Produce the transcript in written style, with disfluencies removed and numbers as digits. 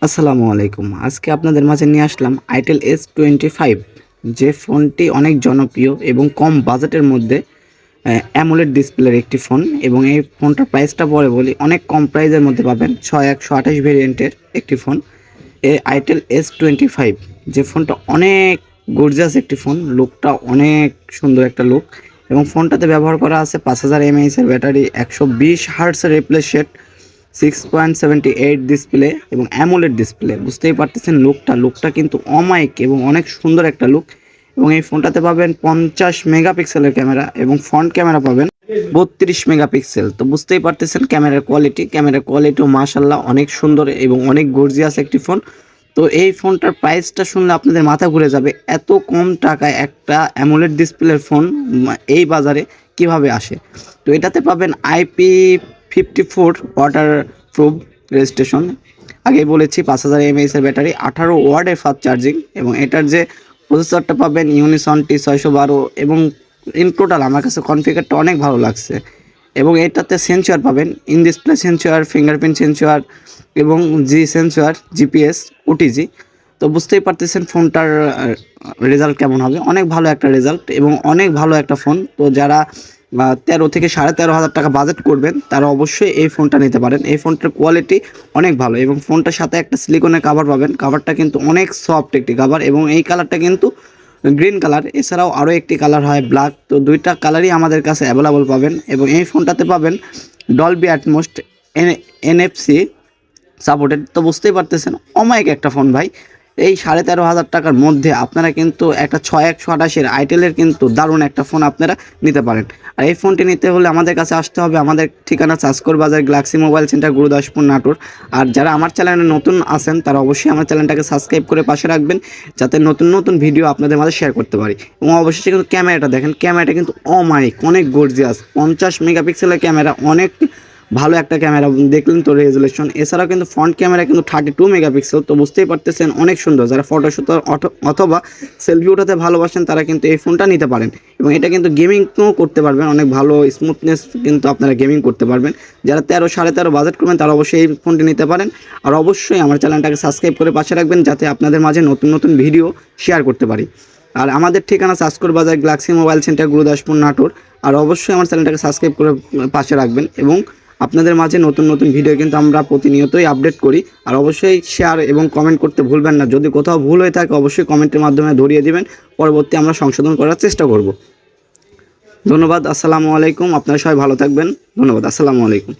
আসসালামু আলাইকুম। আজকে আপনাদের মাঝে নিয়ে আসলাম আইটেল S25, যে ফোনটি অনেক জনপ্রিয় এবং কম বাজেটের মধ্যে অ্যামোলেড ডিসপ্লের একটি ফোন। এবং এই ফোনটার প্রাইসটা পরে বলি, অনেক কম প্রাইসের মধ্যে পাবেন। 6128 ভেরিয়েন্টের একটি ফোন, এই আইটেল S25, যে ফোনটা অনেক গর্জিয়াস একটি ফোন। লুকটা অনেক সুন্দর একটা লুক, এবং ফোনটাতে ব্যবহার করা আছে 5000 mAh ব্যাটারি, 120 হার্টসের রিফ্রেশ রেট, 6.78 ডিসপ্লে এবং অ্যামোলেড ডিসপ্লে। বুঝতেই পারতেছেন লুকটা কিন্তু অমায়িক এবং অনেক সুন্দর একটা লুক। এবং এই ফোনটাতে পাবেন 50 মেগাপিক্সেলের ক্যামেরা, এবং ফ্রন্ট ক্যামেরা পাবেন 32 মেগাপিক্সেল। তো বুঝতেই পারতেছেন ক্যামেরার কোয়ালিটিও মাশাল্লাহ অনেক সুন্দর এবং অনেক গর্জিয়াস একটি ফোন। তো এই ফোনটার প্রাইসটা শুনলে আপনাদের মাথা ঘুরে যাবে, এত কম টাকায় একটা অ্যামোলেড ডিসপ্লের ফোন এই বাজারে কিভাবে আসে। তো এটাতে পাবেন IP54 ওয়াটার প্রুফ রেজিস্ট্রেশন। আগেই বলেছি 5000 mAh এর ব্যাটারি, 18 ওয়াটের ফাস্ট চার্জিং, এবং এটার যে প্রসেসরটা পাবেন ইউনিসন T612। এবং ইন টোটাল আমার কাছে কনফিগারটা অনেক ভালো লাগছে। এবং এটাতে সেন্সর পাবেন, in display sensor, fingerprint sensor, এবং জি সেন্সর, জিপিএস, ওটিজি। তো বুঝতেই পারতেছেন ফোনটার রেজাল্ট কেমন হবে। অনেক ভালো একটা রেজাল্ট এবং অনেক ভালো একটা ফোন। তো যারা 13 থেকে 13,500 টাকা বাজেট করবেন তারা অবশ্যই এই ফোনটা নিতে পারেন। এই ফোনটার কোয়ালিটি অনেক ভালো, এবং ফোনটার সাথে একটা সিলিকনের কাভার পাবেন। কাভারটা কিন্তু অনেক সফট একটি কাভার, এবং এই কালারটা কিন্তু গ্রিন কালার। এছাড়াও আরও একটি কালার হয় ব্ল্যাক। তো দুইটা কালারই আমাদের কাছে অ্যাভেলেবল পাবেন। এবং এই ফোনটাতে পাবেন ডলবি অ্যাটমস, NFC সাপোর্টেড। তো বুঝতেই পারতেছেন অমায়িক একটা ফোন ভাই। এই 13,500 টাকার মধ্যে আপনারা কিন্তু একটা 6128 আইটেলের কিন্তু দারুণ একটা ফোন আপনারা নিতে পারেন। আর এই ফোনটি নিতে হলে আমাদের কাছে আসতে হবে। আমাদের ঠিকানা Chashkor Bazar, galaxy mobile centre, Gurudaspur, Natore. আর যারা আমার চ্যানেলে নতুন আছেন তারা অবশ্যই আমার চ্যানেলটাকে সাবস্ক্রাইব করে পাশে রাখবেন, যাতে নতুন নতুন ভিডিও আপনাদের মাঝে শেয়ার করতে পারি। এবং অবশ্যই কিন্তু ক্যামেরাটা দেখেন, ক্যামেরাটা কিন্তু অমায়িক, অনেক গর্জিয়াস। 50 মেগাপিক্সেলের ক্যামেরা, অনেক ভালো একটা ক্যামেরা, দেখলেন তো রেজুলেশন। এছাড়াও কিন্তু ফ্রন্ট ক্যামেরা কিন্তু 32 মেগাপিক্সেল। তো বুঝতেই পারতেছেন অনেক সুন্দর। যারা ফটোশুট অথবা সেলফি উঠাতে ভালোবাসেন তারা কিন্তু এই ফোনটা নিতে পারেন। এবং এটা কিন্তু গেমিংও করতে পারবেন, অনেক ভালো স্মুথনেস কিন্তু আপনারা গেমিং করতে পারবেন। যারা 13-13.5 বাজেট করবেন তারা অবশ্যই এই ফোনটি নিতে পারেন। আর অবশ্যই আমার চ্যানেলটাকে সাবস্ক্রাইব করে পাশে রাখবেন, যাতে আপনাদের মাঝে নতুন নতুন ভিডিও শেয়ার করতে পারি। আর আমাদের ঠিকানা Chashkor Bazar, galaxy mobile centre, Gurudaspur, Natore. আর অবশ্যই আমার চ্যানেলটাকে সাবস্ক্রাইব করে পাশে রাখবেন। এবং আপনাদের মাঝে নতুন নতুন ভিডিও কিন্তু আমরা প্রতিনিয়তই আপডেট করি। আর অবশ্যই শেয়ার এবং কমেন্ট করতে ভুলবেন না। যদি কোথাও ভুল হয়ে থাকে অবশ্যই কমেন্টের মাধ্যমে ধরিয়ে দিবেন, পরবর্তী আমরা সংশোধন করার চেষ্টা করব। ধন্যবাদ। আসসালামু আলাইকুম। আপনারা সবাই ভালো থাকবেন। ধন্যবাদ। আসসালামু আলাইকুম।